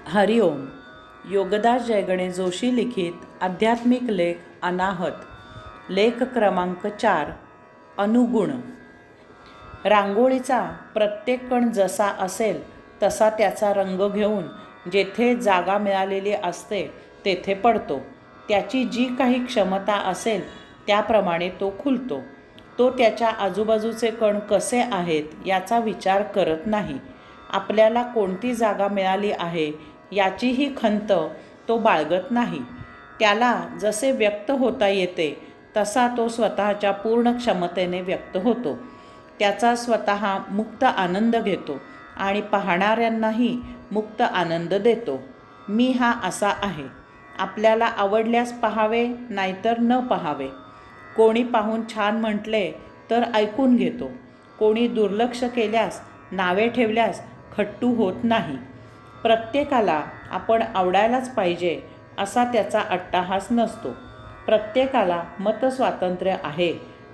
हरिओम. योगदास जयगणे जोशी लिखित आध्यात्मिक लेख अनाहत. लेख क्रमांक 4. अनुगुण. रांगोळीचा प्रत्येक कण जसा असेल तसा त्याचा रंग घेऊन जेथे जागा मिळालेली असते तेथे पडतो. त्याची जी काही क्षमता असेल त्याप्रमाणे तो खुलतो. तो त्याच्या आजूबाजूचे कण कसे आहेत याचा विचार करत नाही. आपल्याला कोणती जागा मिळाली आहे याचीही खंत तो बाळगत नाही. त्याला जसे व्यक्त होता येते तसा तो स्वतःच्या पूर्ण क्षमतेने व्यक्त होतो. त्याचा स्वतः मुक्त आनंद घेतो आणि पाहणाऱ्यांनाही मुक्त आनंद देतो. मी हा असा आहे. आपल्याला आवडल्यास पाहावे, नाहीतर न पाहावे. कोणी पाहून छान म्हटले तर ऐकून घेतो. कोणी दुर्लक्ष केल्यास, नावे ठेवल्यास खट्टू होत नाही. प्रत्येकाला आपण आवडायलाच पाहिजे असा त्याचा अट्टाहास नसतो. प्रत्येकाला मतस्वातंत्र्य आहे.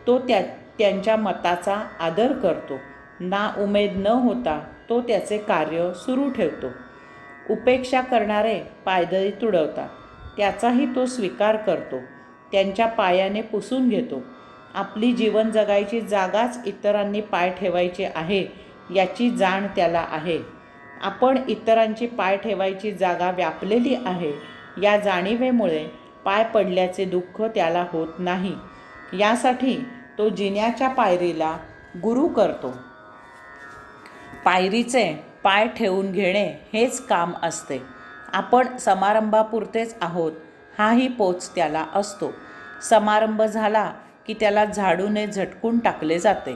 तो त्यांच्या मताचा आदर करतो. नाउमेद न होता तो त्याचे कार्य सुरू ठेवतो. उपेक्षा करणारे पायदळी तुडवतात, त्याचाही तो स्वीकार करतो. त्यांच्या पायाने पुसून घेतो. आपली जीवन जगायची जागाच इतरांनी पाय ठेवायचे आहे याची जाण त्याला आहे. आपण इतरांची पाय ठेवायची जागा व्यापलेली आहे या जाणीवेमुळे पाय पडल्याचे दुःख त्याला होत नाही. यासाठी तो जिन्याच्या पायरीला गुरु करतो. पायरीचे पाय ठेवून घेणे हेच काम असते. आपण समारंभापुरतेच आहोत हाही पोच त्याला असतो. समारंभ झाला की त्याला झाडूने झटकून टाकले जाते.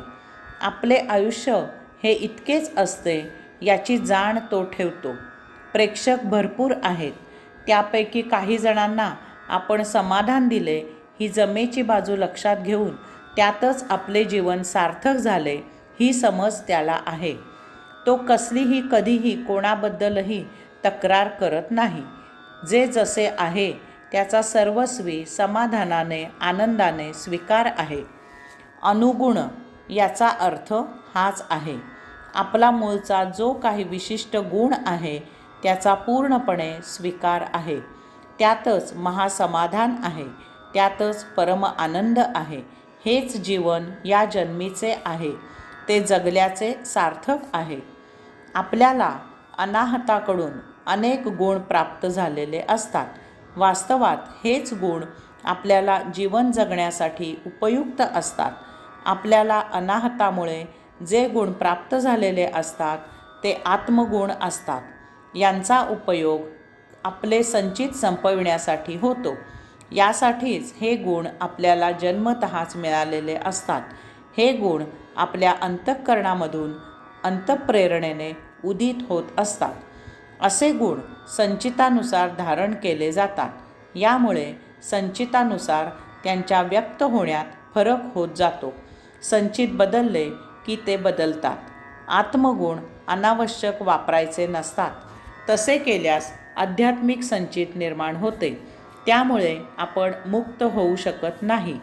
आपले आयुष्य हे इतकेच असते याची जाण तो ठेवतो. प्रेक्षक भरपूर आहेत. त्यापैकी काही जणांना आपण समाधान दिले ही जमेची बाजू लक्षात घेऊन त्यातच आपले जीवन सार्थक झाले ही समज त्याला आहे. तो कसलीही कधीही कोणाबद्दलही तक्रार करत नाही. जे जसे आहे त्याचा सर्वस्वी समाधानाने आनंदाने स्वीकार आहे. अनुगुण याचा अर्थ हाच आहे. आपला मूळचा जो काही विशिष्ट गुण आहे त्याचा पूर्णपणे स्वीकार आहे. त्यातच महासमाधान आहे. त्यातच परम आनंद आहे. हेच जीवन या जन्मीचे आहे. ते जगल्याचे सार्थक आहे. आपल्याला अनाहताकडून अनेक गुण प्राप्त झालेले असतात. वास्तवात हेच गुण आपल्याला जीवन जगण्यासाठी उपयुक्त असतात. आपल्याला अनाहतामुळे जे गुण प्राप्त झालेले असतात ते आत्मगुण असतात. यांचा उपयोग आपले संचित संपविण्यासाठी होतो. यासाठीच हे गुण आपल्याला जन्मतःच मिळालेले असतात. हे गुण आपल्या अंतःकरणामधून अंतःप्रेरणेने उदित होत असतात. असे गुण संचितानुसार धारण केले जातात. यामुळे संचितानुसार त्यांच्या व्यक्त होण्यात फरक होत जातो. संचित बदलले की ते बदलतात. आत्मगुण अनावश्यक वापरायचे नसतात. तसे केल्यास आध्यात्मिक संचित निर्माण होते. त्यामुळे आपण मुक्त होऊ शकत नाही.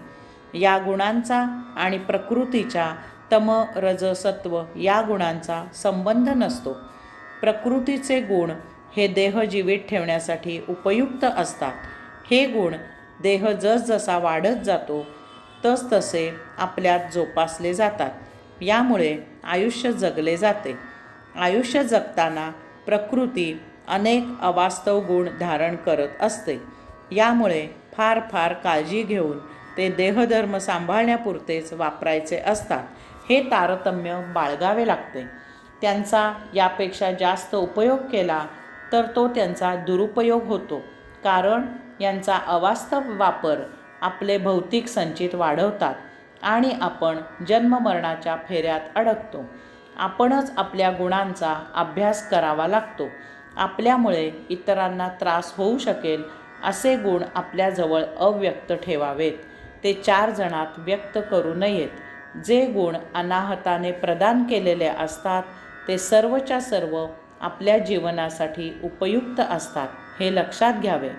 या गुणांचा आणि प्रकृतीच्या तम रज सत्व या गुणांचा संबंध नसतो. प्रकृतीचे गुण हे देह जीवित ठेवण्यासाठी उपयुक्त असतात. हे गुण देह जसजसा वाढत जातो तसतसे आपल्यात जोपासले जातात. यामुळे आयुष्य जगले जाते. आयुष्य जगताना प्रकृती अनेक अवास्तव गुण धारण करत असते. यामुळे फार फार काळजी घेऊन ते देहधर्म सांभाळण्यापुरतेच वापरायचे असतात. हे तारतम्य बाळगावे लागते. त्यांचा यापेक्षा जास्त उपयोग केला तर तो त्यांचा दुरुपयोग होतो. कारण यांचा अवास्तव वापर आपले भौतिक संचित वाढवतात आणि आपण जन्ममरणाच्या फेऱ्यात अडकतो. आपणच आपल्या गुणांचा अभ्यास करावा लागतो. आपल्यामुळे इतरांना त्रास होऊ शकेल असे गुण आपल्याजवळ अव्यक्त ठेवावेत. ते 4 जणात व्यक्त करू नयेत. जे गुण अनाहताने प्रदान केलेले असतात ते सर्वच्या सर्व आपल्या जीवनासाठी उपयुक्त असतात हे लक्षात घ्यावे.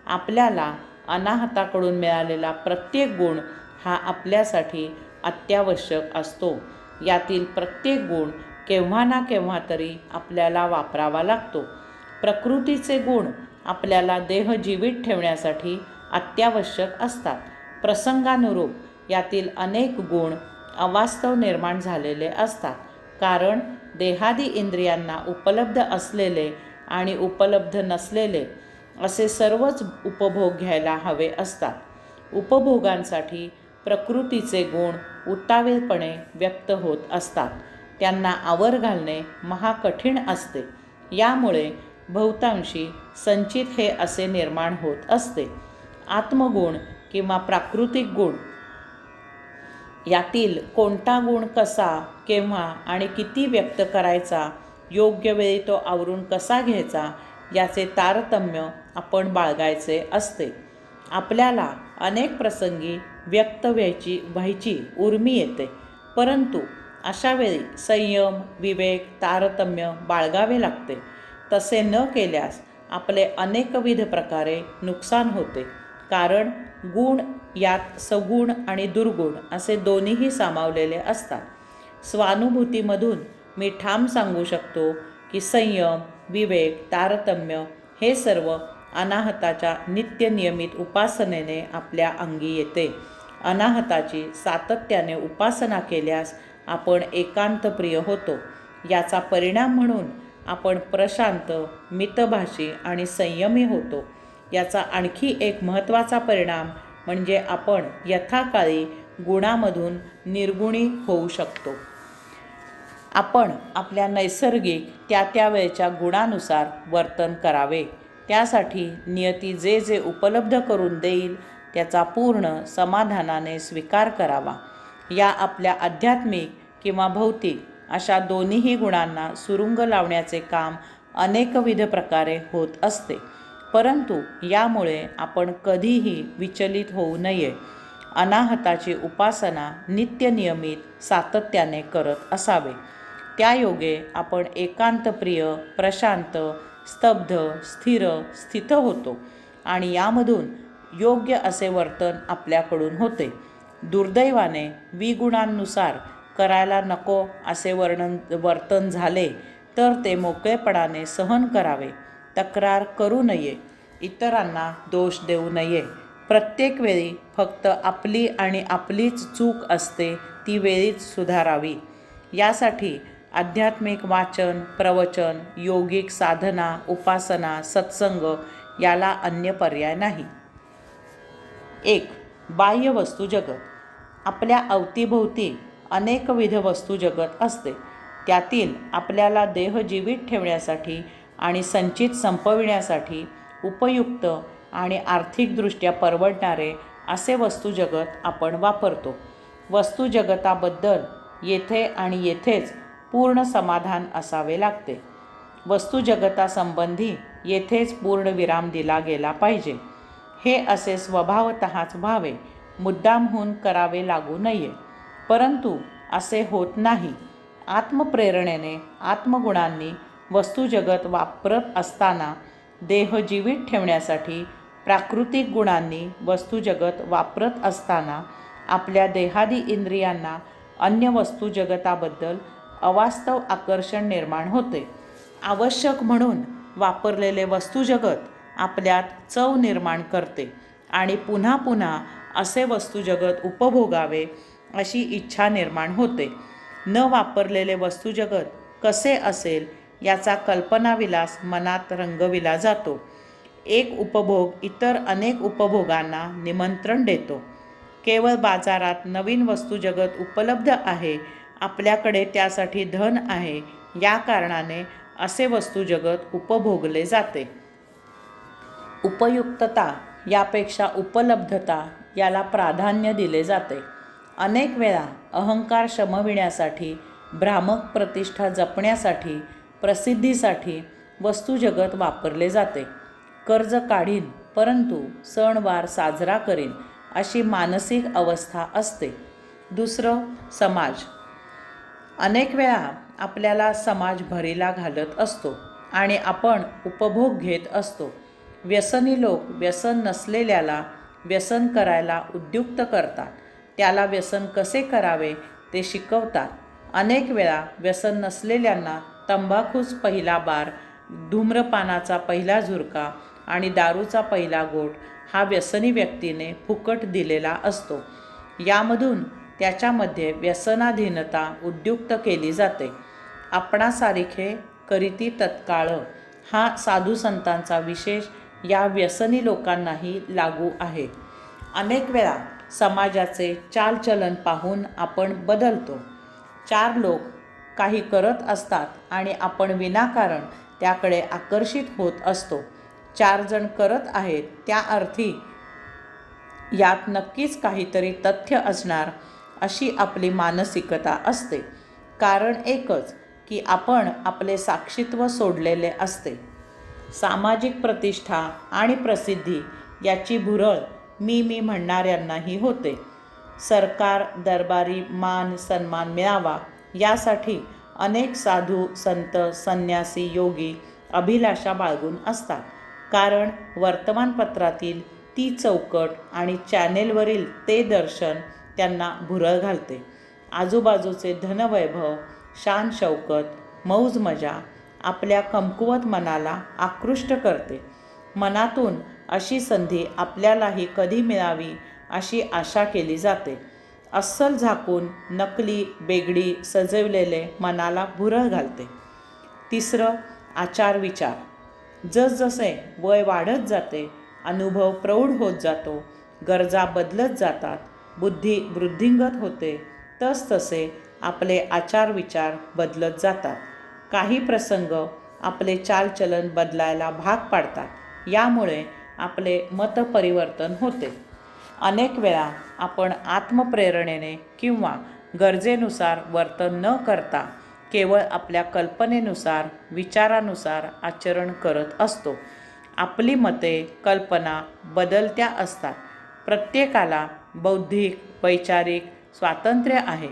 आपल्याला अनाहताकडून मिळालेला प्रत्येक गुण हा आपल्यासाठी अत्यावश्यक असतो. यातील प्रत्येक गुण केव्हा ना केव्हा तरी आपल्याला वापरावा लागतो. प्रकृतीचे गुण आपल्याला देह जीवित ठेवण्यासाठी अत्यावश्यक असतात. प्रसंगानुरूप यातील अनेक गुण अवास्तव निर्माण झालेले असतात, कारण देहादी इंद्रियांना उपलब्ध असलेले आणि उपलब्ध नसलेले असे सर्वच उपभोग घ्यायला हवे असतात. उपभोगांसाठी प्रकृतीचे गुण उतावीळपणे व्यक्त होत असतात. त्यांना आवर घालणे महाकठीण असते. यामुळे बहुतांशी संचित हे असे निर्माण होत असते. आत्मगुण किंवा प्राकृतिक गुण यातील कोणता गुण कसा, केव्हा आणि किती व्यक्त करायचा, योग्य वेळी तो आवरून कसा घ्यायचा याचे तारतम्य आपण बाळगायचे असते. आपल्याला अनेक प्रसंगी व्यक्त व्हायची उर्मी येते, परंतु अशावेळी संयम, विवेक, तारतम्य बाळगावे लागते. तसे न केल्यास आपले अनेकविध प्रकारे नुकसान होते, कारण गुण यात सगुण आणि दुर्गुण असे दोन्हीही सामावलेले असतात. स्वानुभूतीमधून मी ठाम सांगू शकतो की संयम, विवेक, तारतम्य हे सर्व अनाहताच्या नित्यनियमित उपासनेने आपल्या अंगी येते. अनाहताची सातत्याने उपासना केल्यास आपण एकांतप्रिय होतो. याचा परिणाम म्हणून आपण प्रशांत, मितभाषी आणि संयमी होतो. याचा आणखी एक महत्त्वाचा परिणाम म्हणजे आपण यथाकाळी गुणामधून निर्गुणी होऊ शकतो. आपण आपल्या नैसर्गिक त्या वेळच्या गुणानुसार वर्तन करावे. त्यासाठी नियती जे जे उपलब्ध करून देईल त्याचा पूर्ण समाधानाने स्वीकार करावा. या आपल्या आध्यात्मिक किंवा भौतिक अशा दोन्हीही गुणांना सुरुंग लावण्याचे काम अनेकविध प्रकारे होत असते, परंतु यामुळे आपण कधीही विचलित होऊ नये. अनाहताची उपासना नित्यनियमित सातत्याने करत असावे. त्यायोगे आपण एकांतप्रिय, प्रशांत, स्तब्ध, स्थिर, स्थित होतो आणि यामधून योग्य असे वर्तन आपल्याकडून होते. दुर्दैवाने विगुणांनुसार करायला नको असे वर्तन झाले तर ते मोकळेपणाने सहन करावे. तक्रार करू नये, इतरांना दोष देऊ नये. प्रत्येक वेळी फक्त आपली आणि आपलीच चूक असते, ती वेळीच सुधारावी. यासाठी आध्यात्मिक वाचन, प्रवचन, योगिक साधना, उपासना, सत्संग याला अन्य पर्याय नाही. 1. बाह्य वस्तू जगत. आपल्या अवतीभोवती अनेकविध वस्तू जगत असते. त्यातील आपल्याला देह जीवित ठेवण्यासाठी आणि संचित संपविण्यासाठी उपयुक्त आणि आर्थिकदृष्ट्या परवडणारे असे वस्तू जगत आपण वापरतो. वस्तू जगताबद्दल येथे आणि येथेच पूर्ण समाधान असावे लागते. वस्तू जगतासंबंधी येथेच पूर्ण विराम दिला गेला पाहिजे. हे असे स्वभावतःच व्हावे, मुद्दामहून करावे लागू नये. परंतु असे होत नाही. आत्मप्रेरणेने, आत्मगुणांनी वस्तू जगत वापरत असताना देह जीवित ठेवण्यासाठी प्राकृतिक गुणांनी वस्तू जगत वापरत असताना आपल्या देहादी इंद्रियांना अन्य वस्तू जगताबद्दल अवास्तव आकर्षण निर्माण होते. आवश्यक म्हणून वापरलेले वस्तू जगत आपल्यात चव निर्माण करते आणि पुन्हा पुन्हा असे वस्तू जगत उपभोगावे अशी इच्छा निर्माण होते. न वापरलेले वस्तू जगत कसे असेल याचा कल्पनाविलास मनात रंगविला जातो. एक उपभोग इतर अनेक उपभोगांना निमंत्रण देतो. केवळ बाजारात नवीन वस्तू जगत उपलब्ध आहे, आपल्याकडे त्यासाठी धन आहे, या कारणाने असे वस्तू जगत उपभोगले जाते. उपयुक्तता यापेक्षा उपलब्धता याला प्राधान्य दिले जाते. अनेक वेळा अहंकार शमविण्यासाठी, भ्रामक प्रतिष्ठा जपण्यासाठी, प्रसिद्धीसाठी वस्तू जगत वापरले जाते. कर्ज काढीन परंतु सणवार साजरा करीन अशी मानसिक अवस्था असते. दुसरं, समाज. अनेक वेळा आपल्याला समाज भरीला घालत असतो आणि आपण उपभोग घेत असतो. व्यसनी लोक व्यसन नसलेल्याला व्यसन करायला उद्युक्त करतात. त्याला व्यसन कसे करावे ते शिकवतात. अनेक वेळा व्यसन नसलेल्यांना तंबाखूच पहिला बार धूम्रपानाचा पहिला झुरका आणि दारूचा पहिला घोट हा व्यसनी व्यक्तीने फुकट दिलेला असतो. यामधून त्याच्यामध्ये व्यसनाधीनता उद्युक्त केली जाते. आपणासारिखे करीती तत्काळ हा साधू संतांचा विशेष या व्यसनी लोकांनाही लागू आहे. अनेक वेळा समाजाचे चालचलन पाहून आपण बदलतो. 4 लोक काही करत असतात आणि आपण विनाकारण त्याकडे आकर्षित होत असतो. 4 जण करत आहेत त्या अर्थी यात नक्कीच काहीतरी तथ्य असणार अशी आपली मानसिकता असते. कारण एकच की आपण आपले साक्षीत्व सोडलेले असते. सामाजिक प्रतिष्ठा आणि प्रसिद्धी याची भुरळ मी म्हणणाऱ्यांनाही होते. सरकार दरबारी मान सन्मान मिळावा यासाठी अनेक साधू संत संन्यासी योगी अभिलाषा बाळगून असतात. कारण वर्तमानपत्रातील ती चौकट आणि चॅनेलवरील ते दर्शन त्यांना भुरळ घालते. आजूबाजूचे धनवैभव शान शौकत मौज मजा आपल्या कमकुवत मनाला आकृष्ट करते. मनातून अशी संधी आपल्यालाही कधी मिळावी अशी आशा केली जाते. अस्सल झाकून नकली बेगडी सजवलेले मनाला भुरळ घालते. 3. आचार विचार. जसजसे वय वाढत जाते, अनुभव प्रौढ होत जातो, गरजा बदलत जातात, बुद्धी वृद्धिंगत होते, तसतसे आपले आचार विचार बदलत जातात. काही प्रसंग आपले चालचलन बदलायला भाग पाडतात. यामुळे आपले मतपरिवर्तन होते. अनेक वेळा आपण आत्मप्रेरणेने किंवा गरजेनुसार वर्तन न करता केवळ आपल्या कल्पनेनुसार विचारानुसार आचरण करत असतो. आपली मते कल्पना बदलत्या असतात. प्रत्येकाला बौद्धिक वैचारिक स्वातंत्र्य आहे.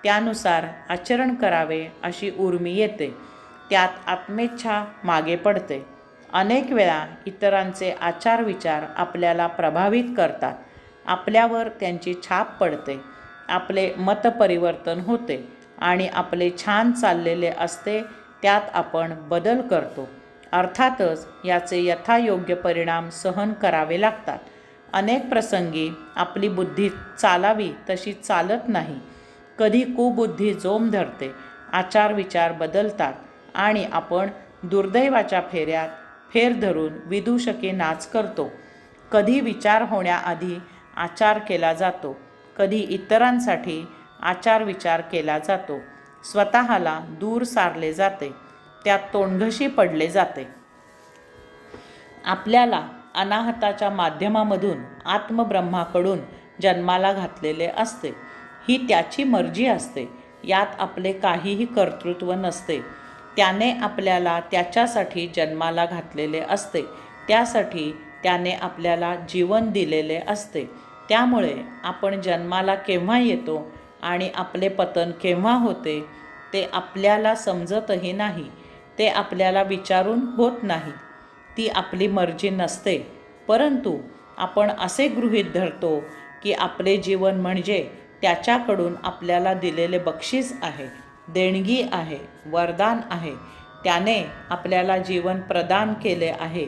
त्यानुसार आचरण करावे अशी उर्मी येते. त्यात आत्मेच्छा मागे पडते. अनेक वेळा इतरांचे आचार विचार आपल्याला प्रभावित करतात. आपल्यावर त्यांची छाप पडते. आपले मतपरिवर्तन होते आणि आपले छान चाललेले असते त्यात आपण बदल करतो. अर्थातच याचे यथायोग्य परिणाम सहन करावे लागतात. अनेक प्रसंगी आपली बुद्धी चालावी तशी चालत नाही. कधी कुबुद्धी जोम धरते, आचार विचार बदलतात आणि आपण दुर्दैवाच्या फेऱ्यात फेर धरून विदूषके नाच करतो. कधी विचार होण्याआधी आचार केला जातो, कधी इतरांसाठी आचार विचार केला जातो. स्वतःला दूर सारले जाते, त्यात तोंडघशी पडले जाते. आपल्याला अनाहताच्या माध्यमामधून आत्मब्रह्माकडून जन्माला घातलेले असते. ही त्याची मर्जी असते. यात आपले काहीही कर्तृत्व नसते. त्याने आपल्याला त्याच्यासाठी जन्माला घातलेले असते. त्यासाठी त्याने आपल्याला जीवन दिलेले असते. त्यामुळे आपण जन्माला केव्हा येतो आणि आपले पतन केव्हा होते ते आपल्याला समजतही नाही. ते आपल्याला विचारून होत नाही. ती आपली मर्जी नसते. परंतु आपण असे गृहीत धरतो की आपले जीवन म्हणजे त्याच्याकडून आपल्याला दिलेले बक्षीस आहे, देणगी आहे, वरदान आहे. त्याने आपल्याला जीवन प्रदान केले आहे.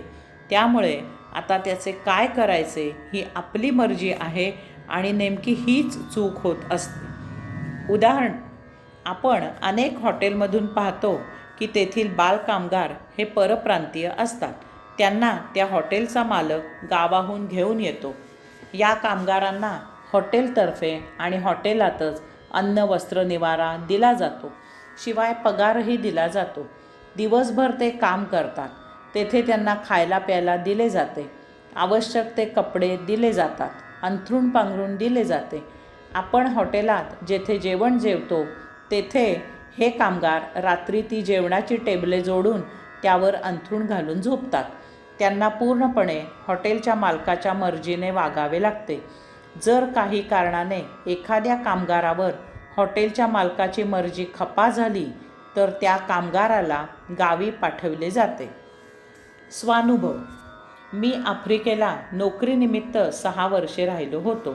त्यामुळे आता त्याचे काय करायचे ही आपली मर्जी आहे आणि नेमकी हीच चूक होत असते. उदाहरण, आपण अनेक हॉटेलमधून पाहतो की तेथील बालकामगार हे परप्रांतीय असतात. त्यांना त्या हॉटेलचा मालक गावाहून घेऊन येतो. या कामगारांना हॉटेलतर्फे आणि हॉटेलातच अन्न वस्त्र निवारा दिला जातो. शिवाय पगारही दिला जातो. दिवसभर ते काम करतात. तेथे त्यांना खायला प्यायला दिले जाते. आवश्यक ते कपडे दिले जातात. अंथरूण पांघरूण दिले जाते. आपण हॉटेलात जेथे जेवण जेवतो तेथे हे कामगार रात्री ती जेवणाची टेबले जोडून त्यावर अंथरूण घालून झोपतात. त्यांना पूर्णपणे हॉटेलच्या मालकाच्या मर्जीने वागावे लागते. जर काही कारणाने एखाद्या कामगारावर हॉटेलच्या मालकाची मर्जी खपा झाली तर त्या कामगाराला गावी पाठवले जाते. स्वानुभव. मी आफ्रिकेला नोकरीनिमित्त 6 वर्षे राहिलो होतो.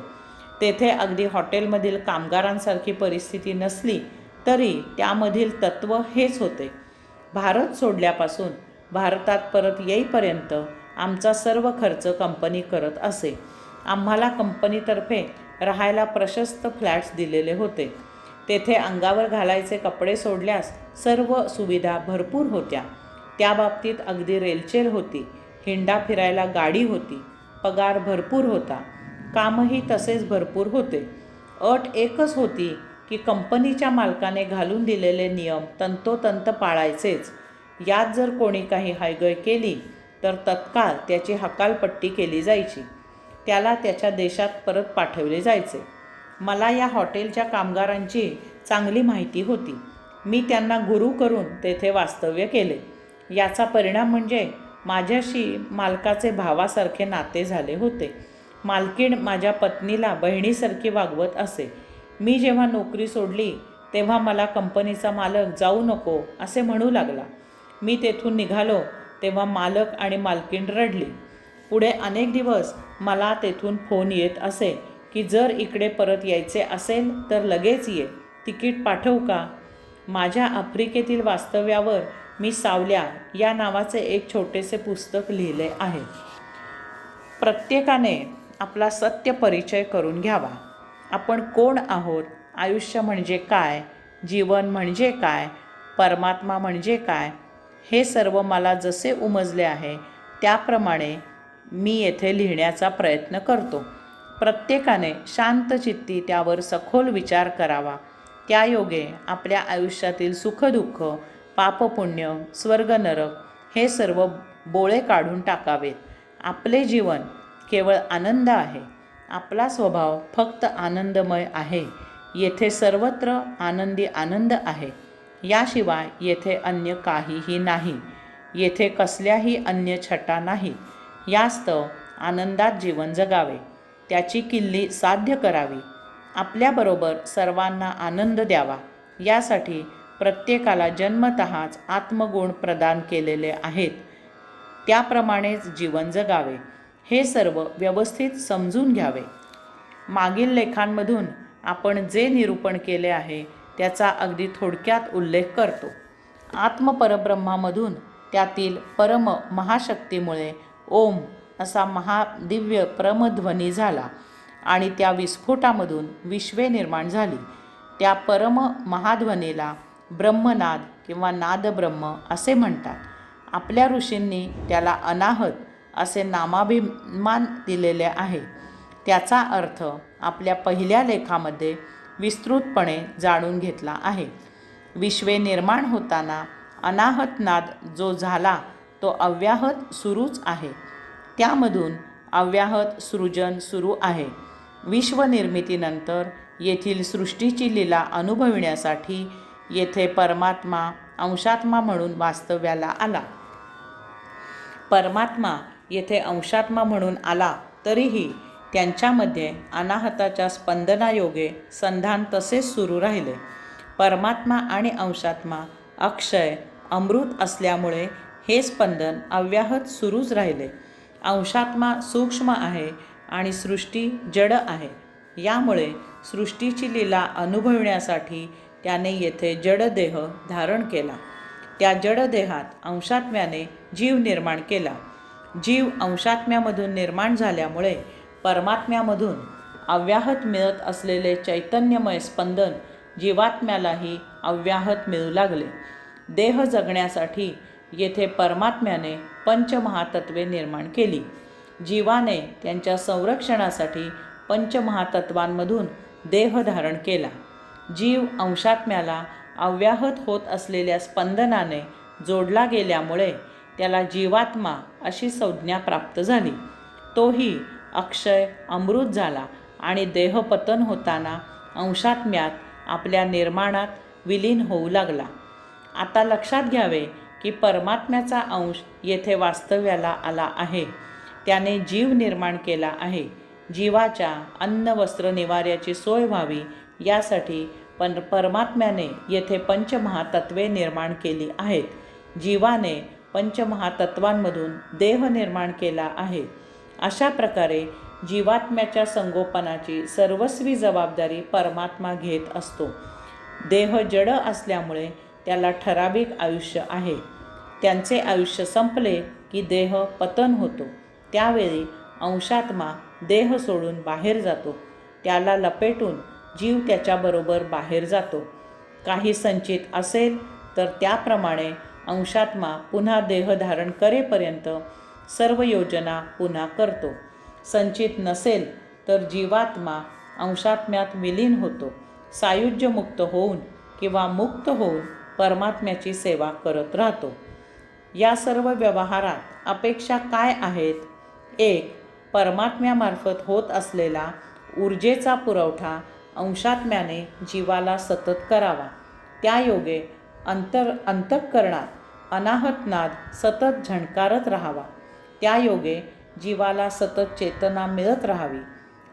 तेथे अगदी हॉटेलमधील कामगारांसारखी परिस्थिती नसली तरी त्यामधील तत्त्व हेच होते. भारत सोडल्यापासून भारतात परत येईपर्यंत आमचा सर्व खर्च कंपनी करत असे. आम्हाला कंपनीतर्फे राहायला प्रशस्त फ्लॅट्स दिलेले होते. तेथे अंगावर घालायचे कपडे सोडल्यास सर्व सुविधा भरपूर होत्या. त्या बाबतीत अगदी रेलचेल होती. हिंडा फिरायला गाडी होती. पगार भरपूर होता. कामही तसेच भरपूर होते. अट एकच होती की कंपनीच्या मालकाने घालून दिलेले नियम तंतोतंत पाळायचेच. यात जर कोणी काही हयगय केली तर तत्काळ त्याची हकालपट्टी केली जायची. त्याला त्याच्या देशात परत पाठवले जायचे. मला या हॉटेलच्या कामगारांची चांगली माहिती होती. मी त्यांना गुरु करून तेथे वास्तव्य केले. याचा परिणाम म्हणजे माझ्याशी मालकाचे भावासारखे नाते झाले होते. मालकीण माझ्या पत्नीला बहिणीसारखी वागवत असे. मी जेव्हा नोकरी सोडली तेव्हा मला कंपनीचा मालक जाऊ नको असे म्हणू लागला. मी तेथून निघालो तेव्हा मालक आणि मालकीण रडली. पुढे अनेक दिवस मला तेथून फोन येत असे की जर इकडे परत यायचे असेल तर लगेच ये, तिकीट पाठवू का? माझ्या आफ्रिकेतील वास्तव्यावर मी सावल्या या नावाचे एक छोटेसे पुस्तक लिहिले आहे. प्रत्येकाने आपला सत्य परिचय करून घ्यावा. आपण कोण आहोत, आयुष्य म्हणजे काय, जीवन म्हणजे काय, परमात्मा म्हणजे काय, हे सर्व मला जसे उमजले आहे त्याप्रमाणे मी येथे लिहिण्याचा प्रयत्न करतो. प्रत्येकाने शांतचित्ती त्यावर सखोल विचार करावा. त्यायोगे आपल्या आयुष्यातील सुखदुःख, पापपुण्य, स्वर्ग नरक हे सर्व बोळे काढून टाकावेत. आपले जीवन केवळ आनंद आहे. आपला स्वभाव फक्त आनंदमय आहे. येथे सर्वत्र आनंदी आनंद आहे. याशिवाय येथे अन्य काहीही नाही. येथे कसल्याही अन्य छटा नाही. यास्तव आनंदात जीवन जगावे, त्याची किल्ली साध्य करावी, आपल्याबरोबर सर्वांना आनंद द्यावा. यासाठी प्रत्येकाला जन्मतःच आत्मगुण प्रदान केलेले आहेत. त्याप्रमाणेच जीवन जगावे. हे सर्व व्यवस्थित समजून घ्यावे. मागील लेखांमधून आपण जे निरूपण केले आहे त्याचा अगदी थोडक्यात उल्लेख करतो. आत्मपरब्रह्मामधून त्यातील परम महाशक्तीमुळे ओम असा महादिव्य परमध्वनी झाला आणि त्या विस्फोटामधून विश्वे निर्माण झाली. त्या परम महाध्वनीला ब्रह्मनाद किंवा नादब्रह्म असे म्हणतात. आपल्या ऋषींनी त्याला अनाहत असे नामाभिमान दिलेले आहे. त्याचा अर्थ आपल्या पहिल्या लेखामध्ये विस्तृतपणे जाणून घेतला आहे. विश्वे निर्माण होताना अनाहत नाद जो झाला तो अव्याहत सुरूच आहे. त्यामधून अव्याहत सृजन सुरू आहे. विश्वनिर्मितीनंतर येथील सृष्टीची लीला अनुभविण्यासाठी येथे परमात्मा अंशात्मा म्हणून वास्तव्याला आला. परमात्मा येथे अंशात्मा म्हणून आला तरीही त्यांच्यामध्ये अनाहताच्या स्पंदनायोगे संधान तसेच सुरू राहिले. परमात्मा आणि अंशात्मा अक्षय अमृत असल्यामुळे हे स्पंदन अव्याहत सुरूच राहिले. अंशात्मा सूक्ष्म आहे आणि सृष्टी जड आहे. यामुळे सृष्टीची लीला अनुभवण्यासाठी त्याने येथे जडदेह धारण केला. त्या जडदेहात अंशात्म्याने जीव निर्माण केला. जीव अंशात्म्यामधून निर्माण झाल्यामुळे परमात्म्यामधून अव्याहत मिळत असलेले चैतन्यमय स्पंदन जीवात्म्यालाही अव्याहत मिळू लागले. देह जगण्यासाठी येथे परमात्म्याने पंचमहातत्वे निर्माण केली. जीवाने त्यांच्या संरक्षणासाठी पंचमहातत्वांमधून देह धारण केला. जीव अंशात्म्याला अव्याहत होत असलेल्या स्पंदनाने जोडला गेल्यामुळे त्याला जीवात्मा अशी संज्ञा प्राप्त झाली. तोही अक्षय अमृत झाला आणि देहपतन होताना अंशात्म्यात आपल्या निर्माणात विलीन होऊ लागला. आता लक्षात घ्यावे की परमात्म्याचा अंश येथे वास्तव्याला आला आहे. त्याने जीव निर्माण केला आहे. जीवाच्या अन्न वस्त्र निवाऱ्याची सोय व्हावी यासाठी परमात्म्याने येथे पंचमहातत्वे निर्माण केली आहेत. जीवाने पंचमहातत्वांमधून देह निर्माण केला आहे. अशा प्रकारे जीवात्म्याच्या संगोपनाची सर्वस्वी जबाबदारी परमात्मा घेत असतो. देह जड असल्यामुळे त्याला ठराविक आयुष्य आहे. त्यांचे आयुष्य संपले की देह पतन होतो. त्यावेळी अंशात्मा देह सोडून बाहेर जातो. त्याला लपेटून जीव त्याच्याबरोबर बाहेर जातो. काही संचित असेल तर त्याप्रमाणे अंशात्मा पुन्हा देह धारण करेपर्यंत सर्व योजना पुन्हा करतो. संचित नसेल तर जीवात्मा अंशात्म्यात विलीन होतो. सायुज्यमुक्त होऊन किंवा मुक्त होऊन परमात्म्याची सेवा करत राहतो. या सर्व व्यवहारात अपेक्षा काय आहेत? 1. परमात्म्यामार्फत होत असलेला ऊर्जेचा पुरवठा अंशात्म्याने जीवाला सतत करावा. त्यायोगे अंतःकरणात अनाहत नाद सतत झणकारत राहावा. त्यायोगे जीवाला सतत चेतना मिळत राहावी.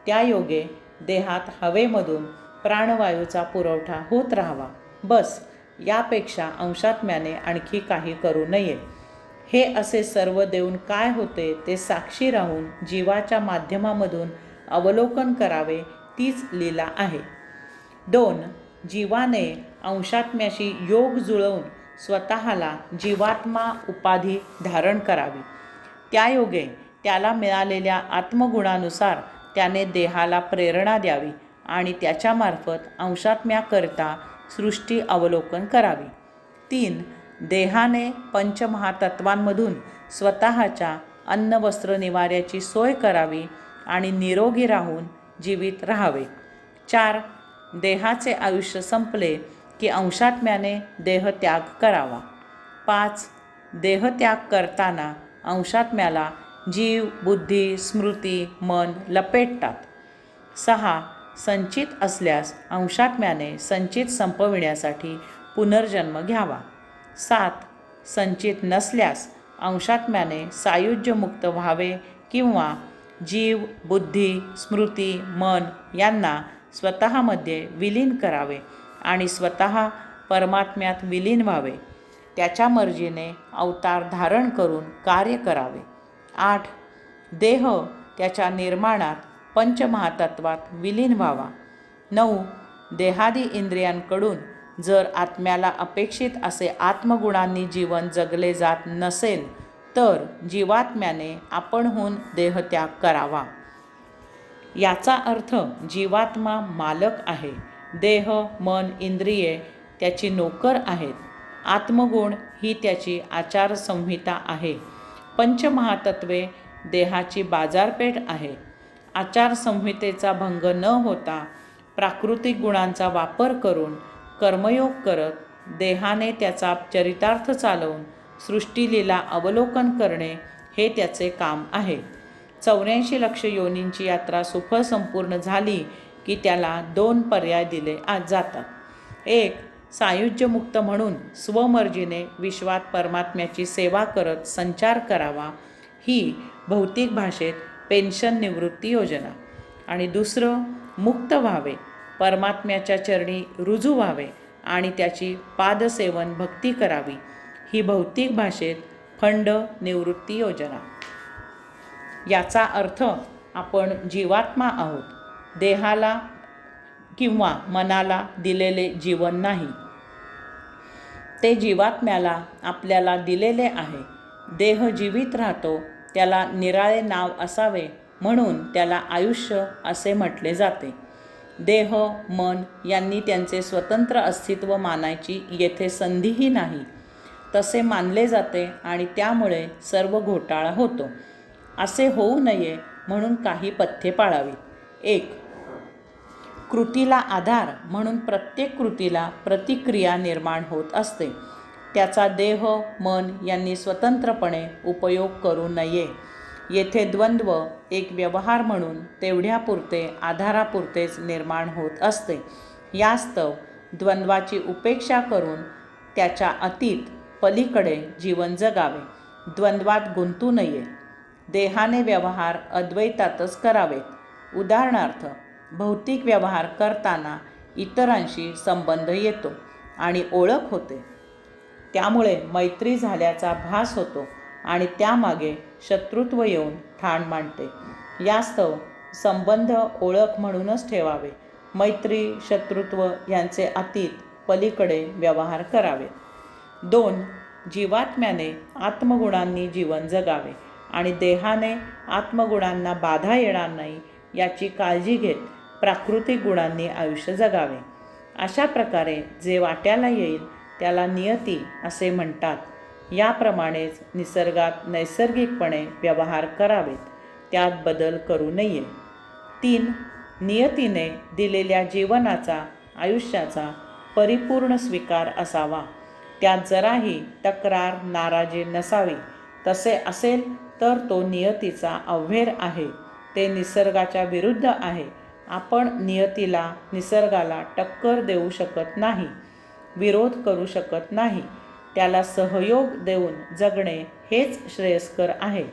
त्यायोगे देहात हवेमधून प्राणवायूचा पुरवठा होत राहावा. बस, यापेक्षा अंशात्म्याने आणखी काही करू नये. हे असे सर्व देऊन काय होते ते साक्षी राहून जीवाच्या माध्यमामधून अवलोकन करावे, तीच लीला आहे. 2. जीवाने अंशात्म्याशी योग जुळवून स्वतःला जीवात्मा उपाधी धारण करावी. त्यायोगे त्याला मिळालेल्या आत्मगुणानुसार त्याने देहाला प्रेरणा द्यावी आणि त्याच्यामार्फत अंशात्म्याकरिता सृष्टी अवलोकन करावी. 3. देहाने पंचमहातत्वांमधून स्वतःच्या अन्न वस्त्र निवाऱ्याची सोय करावी आणि निरोगी राहून जीवित राहावे. 4. देहाचे आयुष्य संपले की अंशात्म्याने देहत्याग करावा. 5. देहत्याग करताना अंशात्म्याला जीव, बुद्धी, स्मृती, मन लपेटतात. 6. संचित असल्यास अंशात्म्याने संचित संपविण्यासाठी पुनर्जन्म घ्यावा. 7. संचित नसल्यास अंशात्म्याने सायुज्यमुक्त व्हावे किंवा जीव, बुद्धी, स्मृती, मन यांना स्वतःमध्ये विलीन करावे आणि स्वतः परमात्म्यात विलीन व्हावे. त्याच्या मर्जीने अवतार धारण करून कार्य करावे. 8. देह त्याच्या निर्माणात पंचमहातत्वात विलीन व्हावा. 9. देहादी इंद्रियांकडून जर आत्म्याला अपेक्षित असे आत्मगुणांनी जीवन जगले जात नसेल तर जीवात्म्याने आपणहून देहत्याग करावा. याचा अर्थ जीवात्मा मालक आहे. देह, मन, इंद्रिये त्याची नोकर आहेत. आत्मगुण ही त्याची आचारसंहिता आहे. पंचमहातत्वे देहाची बाजारपेठ आहे. आचारसंहितेचा भंग न होता प्राकृतिक गुणांचा वापर करून कर्मयोग करत देहाने त्याचा चरितार्थ चालवून सृष्टीलीला अवलोकन करणे हे त्याचे काम आहे. 84 लक्ष योनींची यात्रा सुफळ संपूर्ण झाली की त्याला 2 पर्याय दिले जातात. 1. सायुज्यमुक्त म्हणून स्वमर्जीने विश्वात परमात्म्याची सेवा करत संचार करावा, ही भौतिक भाषेत पेन्शन निवृत्ती योजना. आणि 2. मुक्त व्हावे, परमात्म्याच्या चरणी रुजू व्हावे आणि त्याची पादसेवन भक्ती करावी, ही भौतिक भाषेत फंड निवृत्ती योजना. याचा अर्थ आपण जीवात्मा आहोत. देहाला किंवा मनाला दिलेले जीवन नाही, ते जीवात्म्याला आपल्याला दिलेले आहे. देह जीवित राहतो, त्याला निराळे नाव असावे म्हणून त्याला आयुष्य असे म्हटले जाते. देह, मन यांनी त्यांचे स्वतंत्र अस्तित्व मानायची येथे संधीही नाही. तसे मानले जाते आणि त्यामुळे सर्व घोटाळा होतो. असे होऊ नये म्हणून काही पथ्ये पाळावीत. 1. कृतीला आधार म्हणून प्रत्येक कृतीला प्रतिक्रिया निर्माण होत असते. त्याचा देह, मन यांनी स्वतंत्रपणे उपयोग करू नये. येथे द्वंद्व एक व्यवहार म्हणून तेवढ्यापुरते आधारापुरतेच निर्माण होत असते. यास्तव द्वंद्वाची उपेक्षा करून त्याच्या अतीत पलीकडे जीवन जगावे. द्वंद्वात गुंतू नये. देहाने व्यवहार अद्वैतातच करावेत. उदाहरणार्थ, भौतिक व्यवहार करताना इतरांशी संबंध येतो आणि ओळख होते. त्यामुळे मैत्री झाल्याचा भास होतो आणि त्यामागे शत्रुत्व येऊन ठाण मांडते. यास्तव संबंध ओळख म्हणूनच ठेवावे. मैत्री, शत्रुत्व यांचे अतीत पलीकडे व्यवहार करावेत. 2. जीवात्म्याने आत्मगुणांनी जीवन जगावे आणि देहाने आत्मगुणांना बाधा येणार नाही याची काळजी घेत प्राकृतिक गुणांनी आयुष्य जगावे. अशा प्रकारे जे वाट्याला येईल त्याला नियती असे म्हणतात. याप्रमाणेच निसर्गात नैसर्गिकपणे व्यवहार करावेत, त्यात बदल करू नये. 3. नियतीने दिलेल्या जीवनाचा, आयुष्याचा परिपूर्ण स्वीकार असावा. त्यात जराही तक्रार, नाराजी नसावी. तसे असेल तर तो नियतीचा अव्हेर आहे, ते निसर्गाच्या विरुद्ध आहे. आपण नियतीला, निसर्गाला टक्कर देऊ शकत नाही, विरोध करू शकत नाही. त्याला सहयोग देऊन जगणे हेच श्रेयस्कर आहे.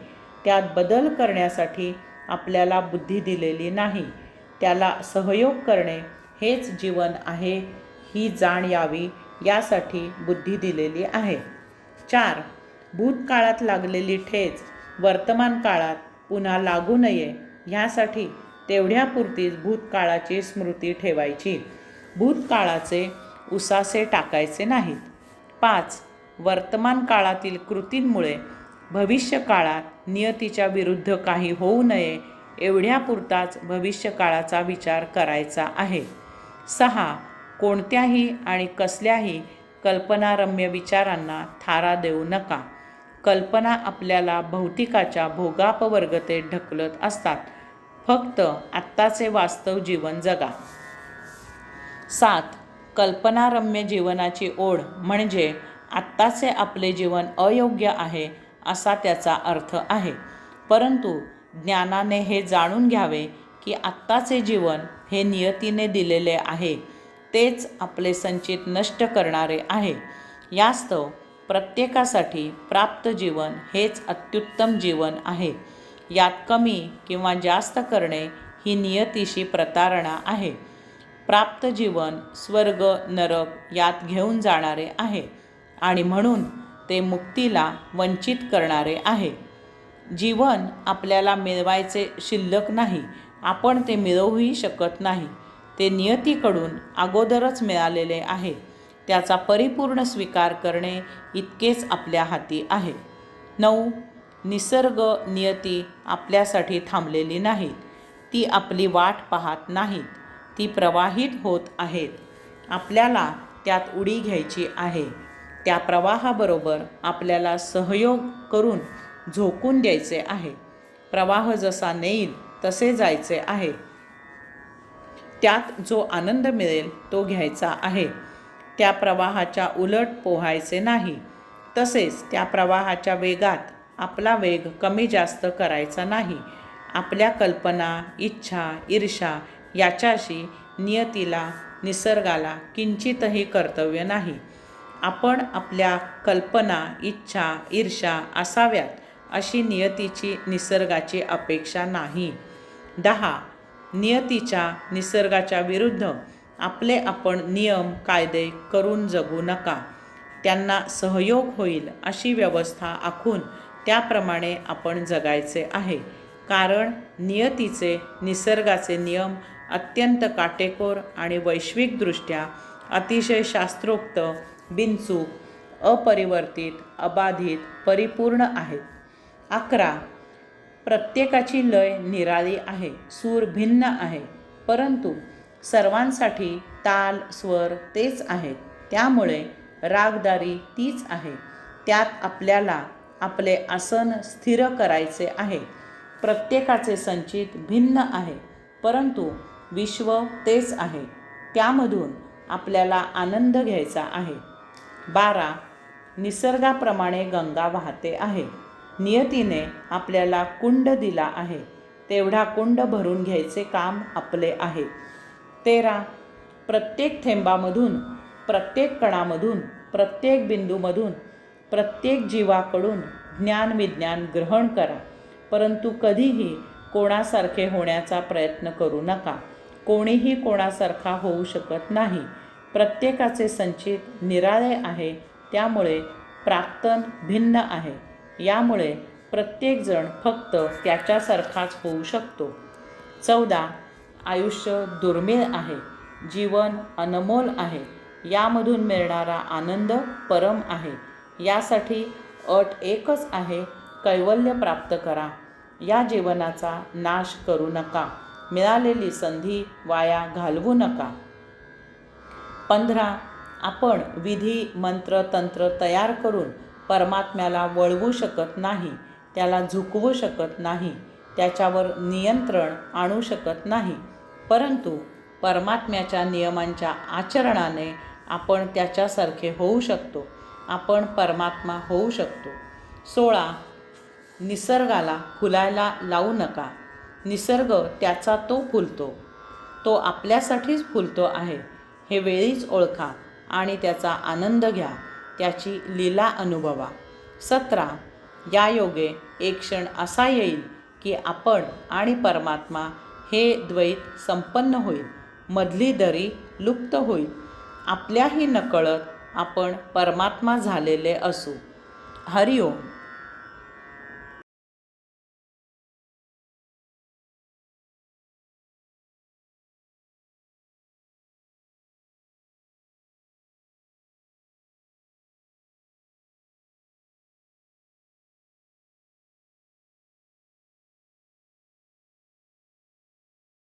त्यात बदल करण्यासाठी आपल्याला बुद्धी दिलेली नाही. त्याला सहयोग करणे हेच जीवन आहे, ही जाण यावी यासाठी बुद्धी दिलेली आहे. 4. भूतकाळात लागलेली ठेच वर्तमान काळात पुन्हा लागू नये ह्यासाठी तेवढ्यापुरतीच भूतकाळाची स्मृती ठेवायची. भूतकाळाचे उसासे टाकायचे नाहीत. 5. वर्तमान काळातील कृतींमुळे भविष्यकाळात नियतीच्या विरुद्ध काही होऊ नये एवढ्यापुरताच भविष्यकाळाचा विचार करायचा आहे. 6. कोणत्याही आणि कसल्याही कल्पनारम्य विचारांना थारा देऊ नका. कल्पना आपल्याला भौतिकाच्या भोगापवर्गतेत ढकलत असतात. फक्त आत्ताचे वास्तव जीवन जगा. 7. कल्पनारम्य जीवनाची ओढ म्हणजे आत्ताचे आपले जीवन अयोग्य आहे असा त्याचा अर्थ आहे. परंतु ज्ञानाने हे जाणून घ्यावे की आत्ताचे जीवन हे नियतीने दिलेले आहे, तेच आपले संचित नष्ट करणारे आहे. यास्तव प्रत्येकासाठी प्राप्त जीवन हेच अत्युत्तम जीवन आहे. यात कमी किंवा जास्त करणे ही नियतीशी प्रतारणा आहे. प्राप्त जीवन स्वर्ग, नरक यात घेऊन जाणारे आहे आणि म्हणून ते मुक्तीला वंचित करणारे आहे. जीवन आपल्याला मिळवायचे शिल्लक नाही, आपण ते मिळवूही शकत नाही. ते नियतीकडून अगोदरच मिळालेले आहे. त्याचा परिपूर्ण स्वीकार करणे इतकेच आपल्या हाती आहे. 9. निसर्ग, नियती आपल्यासाठी थांबलेली नाहीत. ती आपली वाट पाहत नाहीत. ती प्रवाहित होत आहेत. आपल्याला त्यात उडी घ्यायची आहे. त्या प्रवाहाबरोबर आपल्याला सहयोग करून झोकून द्यायचे आहे. प्रवाह जसा नेईल तसे जायचे आहे. त्यात जो आनंद मिळेल तो घ्यायचा आहे. त्या प्रवाहाच्या उलट पोहायचे नाही. तसेच त्या प्रवाहाच्या वेगात आपला वेग कमी जास्त करायचा नाही. आपल्या कल्पना, इच्छा, ईर्ष्या याच्याशी नियतीला, निसर्गाला किंचितही कर्तव्य नाही. आपण आपल्या कल्पना, इच्छा, ईर्ष्या असाव्यात अशी नियतीची, निसर्गाची अपेक्षा नाही. 10. नियतीच्या, निसर्गाच्या विरुद्ध आपले आपण नियम, कायदे करून जगू नका. त्यांना सहयोग होईल अशी व्यवस्था आखून त्याप्रमाणे आपण जगायचे आहे. कारण नियतीचे, निसर्गाचे नियम अत्यंत काटेकोर आणि वैश्विकदृष्ट्या अतिशय शास्त्रोक्त, बिनचूक, अपरिवर्तित, अबाधित, परिपूर्ण आहेत. 11. प्रत्येकाची लय निराळी आहे, सूर भिन्न आहे, परंतु सर्वांसाठी ताल, स्वर तेच आहेत. त्यामुळे रागदारी तीच आहे. त्यात आपल्याला आपले आसन स्थिर करायचे आहे. प्रत्येकाचे संचित भिन्न आहे, परंतु विश्व तेच आहे. त्यामधून आपल्याला आनंद घ्यायचा आहे. 12. निसर्गाप्रमाणे गंगा वाहते आहे. नियतीने आपल्याला कुंड दिला आहे, तेवढा कुंड भरून घ्यायचे काम आपले आहे. 13. प्रत्येक थेंबामधून, प्रत्येक कणामधून, प्रत्येक बिंदूमधून, प्रत्येक जीवाकडून ज्ञान, विज्ञान ग्रहण करा, परंतु कधीही कोणासारखे होण्याचा प्रयत्न करू नका. कोणीही कोणासारखा होऊ शकत नाही. प्रत्येकाचे संचित निराळे आहे, त्यामुळे प्राक्तन भिन्न आहे. यामुळे प्रत्येकजण फक्त त्याच्यासारखाच होऊ शकतो. 14. आयुष्य दुर्मिळ आहे, जीवन अनमोल आहे. यामधून मिळणारा आनंद परम आहे. यासाठी अट एकच आहे, कैवल्य प्राप्त करा. या जीवनाचा नाश करू नका. मिळालेली संधी वाया घालवू नका. 15. आपण विधी मंत्र तंत्र तयार करून परमात्म्याला वळवू शकत नाही, त्याला झुकवू शकत नाही, त्याच्यावर नियंत्रण आणू शकत नाही. परंतु परमात्म्याच्या नियमांच्या आचरणाने आपण त्याच्यासारखे होऊ शकतो. आपण परमात्मा होऊ शकतो. 16. निसर्गाला फुलायला लावू नका. निसर्ग त्याचा तो फुलतो. तो आपल्यासाठीच फुलतो आहे हे वेळीच ओळखा आणि त्याचा आनंद घ्या. त्याची लीला अनुभवा. 17. यायोगे एक क्षण असा येईल की आपण आणि परमात्मा हे द्वैत संपन्न होईल. मधली दरी लुप्त होईल. आपल्याही नकळत आपण परमात्मा झालेले असू. हरिओम.